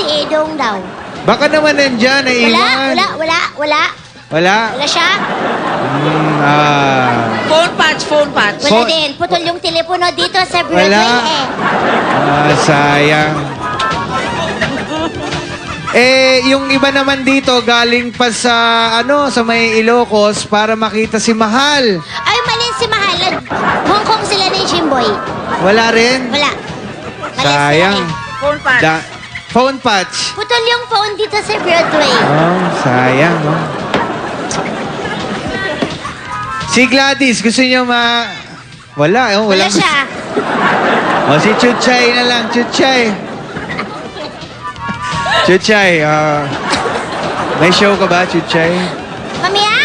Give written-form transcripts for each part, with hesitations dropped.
si Edong daw. Baka naman nandyan, naiwan. Wala. Wala? Wala siya. Phone patch. Wala din. Putol yung telepono dito sa Wala. Broadway eh. Sayang. Yung iba naman dito, galing pa sa, sa may Ilocos para makita si Mahal. Ay, mali si Mahal. Hong Kong sila ni Jimboy. Wala rin? Wala. Mali Sayang. sila eh. Phone patch. Phone patch. Putol yung phone dito sa Broadway. Sayang, Si Gladys, gusto niyo Wala, Wala siya. Si Chuchay na lang, Chuchay. Chuchay, may show ka ba, Chuchay? Mamaya,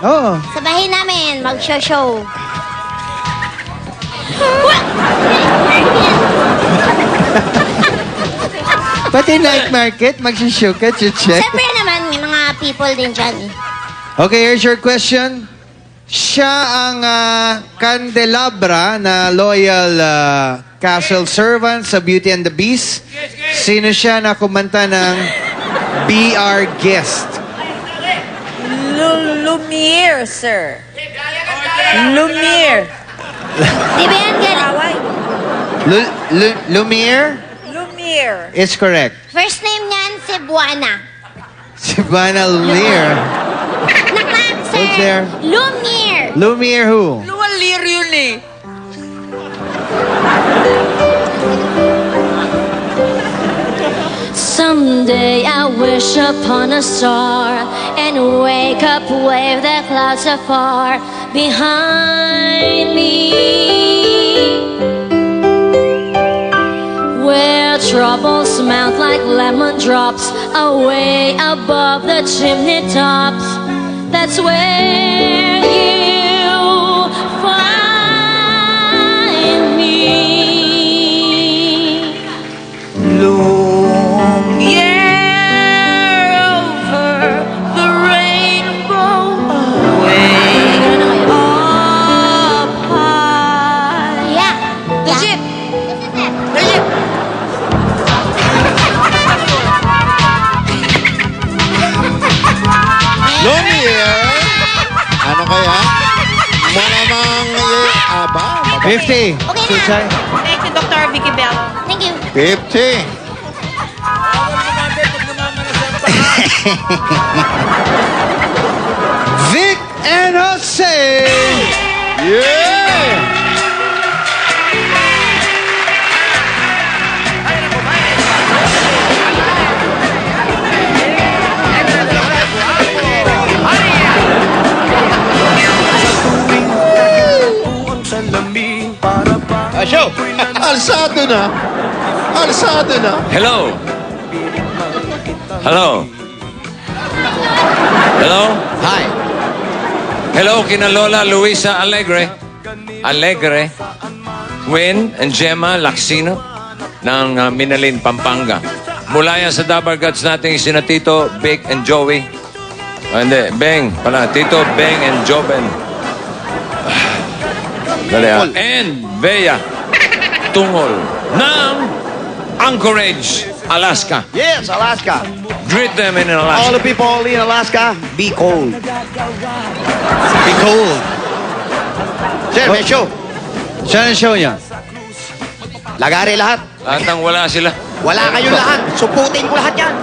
Oo. sa bahay namin, mag-show. Pati night market, magsishow ka, Chuchay. Siyempre naman, may mga people din dyan eh. Okay, here's your question. Siya ang Candelabra na loyal castle servant sa Beauty and the Beast. Sino siya na kumanta ng Be Our Guest? Lumiere, sir. Lumiere. Di ba yan galing? Lumiere Lumiere. is correct. First name niyan, Cebuana. Savannah Lumiere. Nakmak, sir. Who's there? Lumiere. Lumiere who? Luwalir yun eh. Someday I wish upon a star and wake up wave the clouds afar behind me, where troubles melt like lemon drops away above the chimney tops. That's where you find me. Lumiere over the rainbow. Way up high. Yeah. The ship. This is it. The ship. Lumiere? Ano kaya? Malamang aba? 50. Okay na. Chuchay. Thank you, Dr. Vicky Bell. Thank you. 50. Vic and Jose. Yeah! Show. Alsado na. Alsado na. Hello. Hello. Hello. Hi. Hello, kina Lola Luisa Alegre. Alegre. Win and Gemma Laksino ng Minalin, Pampanga. Mula yan sa Dabargats nating sina Tito, Big and Joey. Hindi, Beng pala. Tito, Beng and Joben. Dali and Bea Tungol ng Anchorage, Alaska. Yes, Alaska. Greet them in All Alaska. the people in Alaska, be cold. Be cold. Sir, may show. Siya ang show niya. Lagari lahat. Lahat ng wala sila. Wala kayong lahat. Suputin ko lahat yan.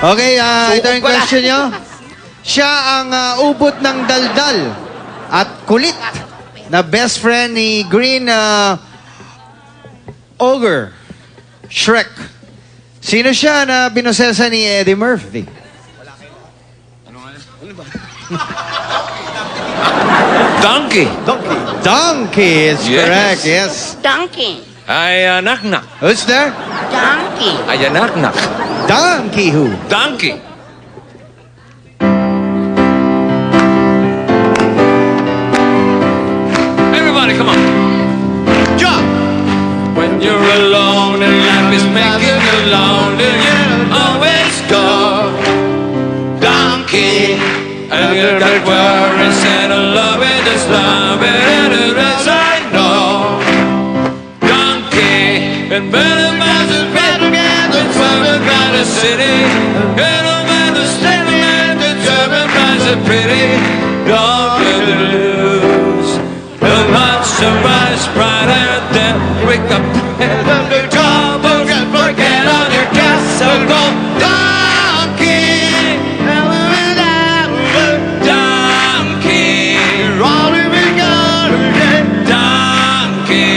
Okay, ito yung Suot ko na. question nyo. Siya ang ubot ng daldal at kulit na best friend ni Green Ogre, Shrek. Sino siya na binosesa ni Eddie Murphy? Donkey. Donkey is Yes. correct, yes. Donkey. Ay, anak-nak. Who's there? Donkey. Ay, anak-nak. Donkey who? Donkey. Everybody, come on. Jump! When you're alone and life is making you lonely, you always go donkey. And you got worries and a love it is love it as I know. Donkey and better matters. city. Little man is standing and determined as a pretty dog to lose. The months surprise brighter than wake up and the troubles and forget on your castle gold. Donkey, donkey, rolling me donkey, donkey.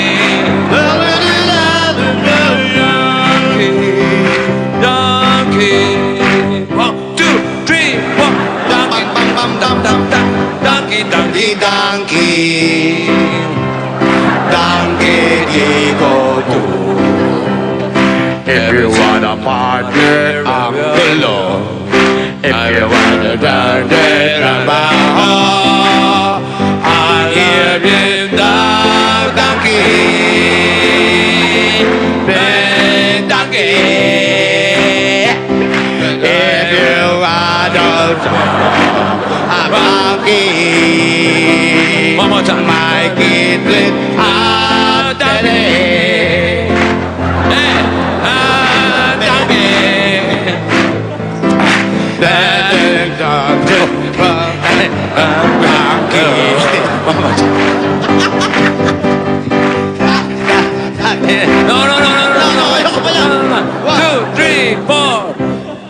1, 2, 3, 4. Donkey, donkey, donkey, donkey. Donkey, go to. If you want a partner, I'm below. If you want a partner, I'm below. I'll give you the donkey. The donkey. If you want a monkey, One more time. my kid with a Donkey.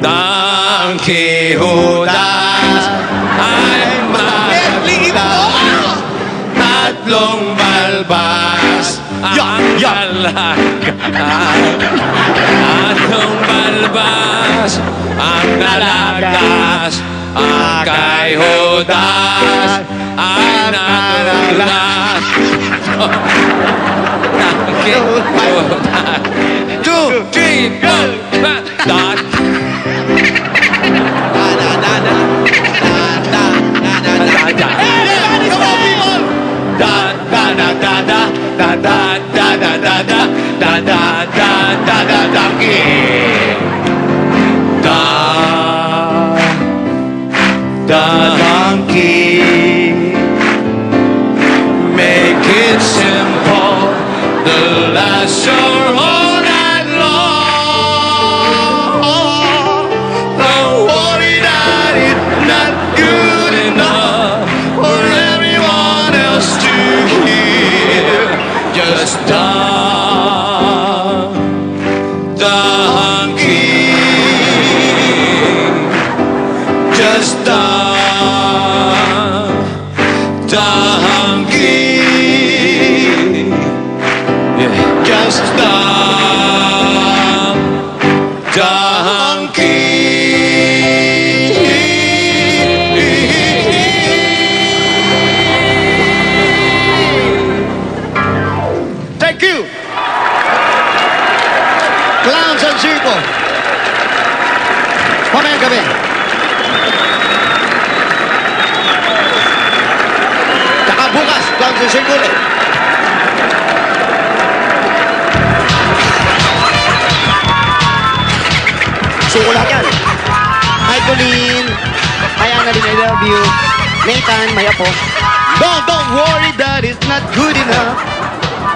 Donkey Judas ay maganda. Tatlong balbas ang dalaga. Tatlong balbas ang dalagas. Ang kay Judas ay nagulat. Donkey Judas. 2, 3, 4, dot. Donkey, make it simple, the last your whole night long. Don't worry that it's not good enough for everyone else to hear. Just donkey, just donkey. Just Thank you! Clowns and Circle. Mamayang gabi. Tsaka bukas, Clowns and Circle ulit. Suko lahat yan. Hi, Colleen. Hi, Annalyn, I love you. Nathan, may apo. Don't worry that it's not good enough.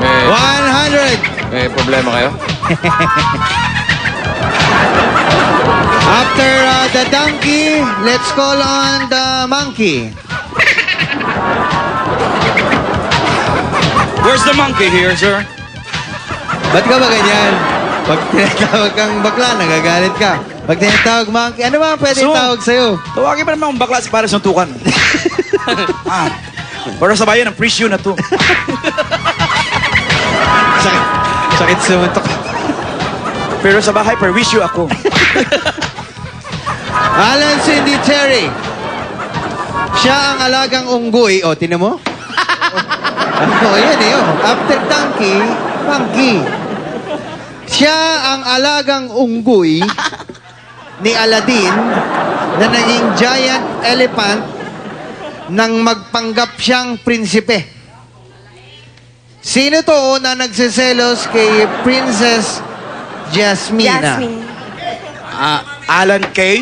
100. May problema kayo? After the donkey, let's call on the monkey. Where's the monkey here, sir? Ba't ka ba ganyan? Pag tinatawag kang bakla, nagagalit ka. Pag tinatawag monkey, ano ba ang pwede So- tawag sa'yo? Tawagin pa naman akong bakla para sa suntukan. Para sa bayan, ang presyo na to. Sakit sumuntok. Pero sa bahay, perwisyo ako. Alan Cindy Terry. Siya ang alagang unggoy. O, tinan mo? Yan eh. After donkey, monkey. Siya ang alagang unggoy ni Aladdin na naging giant elephant nang magpanggap siyang prinsipe. Sino to na nagsiselos kay Princess Jasmina? Alan Kay?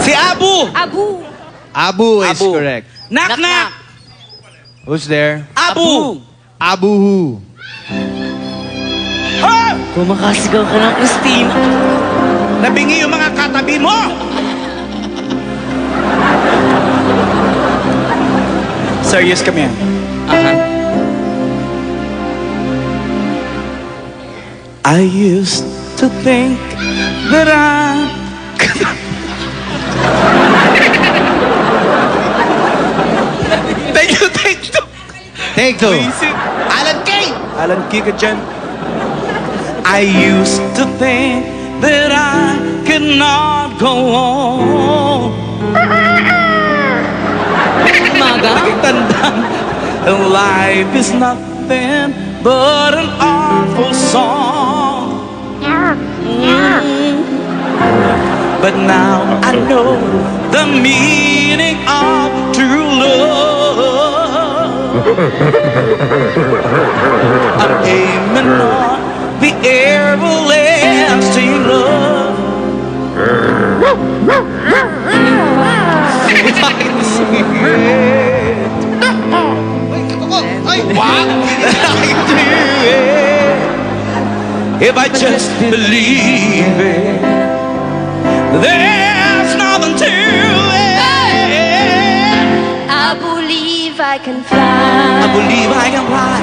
Si Abu! Abu is Abu. correct. Knock, knock! Who's there? Abu! Abu who? Ha! Pumakasigaw ka ng Christine. Nabingi yung mga katabi mo! Serious kami. I used to think that Thank you. Take two. Alan Kay! Alan Kay ka dyan. I used to think that I could not go on. Tandang, life is nothing but an awful song. But now I know the meaning of true love. I'm aiming on the everlasting love. If I can see it, I can do it. If I just believe it, there's nothing to it. I believe I can fly. I believe I can fly.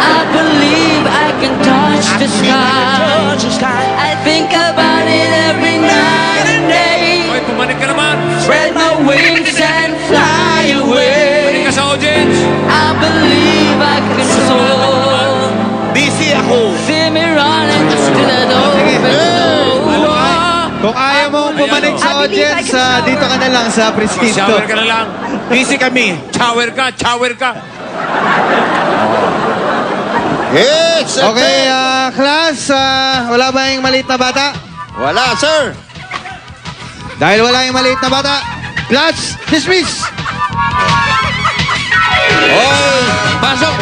I believe I can touch the Touch sky. the sky. I think about it every night and day. Hoy, pumanik ka naman. Spread my wings and fly Pumanik away. ka sa audience. I believe I can soar. Busy ako. See me running to the open door. Kung ayaw mong pumanik sa audience, dito ka na lang sa presinto. Shower ka na lang. Busy kami. Shower ka. It's a Okay, class, wala ba yung maliit na bata? Wala, sir. Dahil wala yung maliit na bata, class, dismiss! Pasok!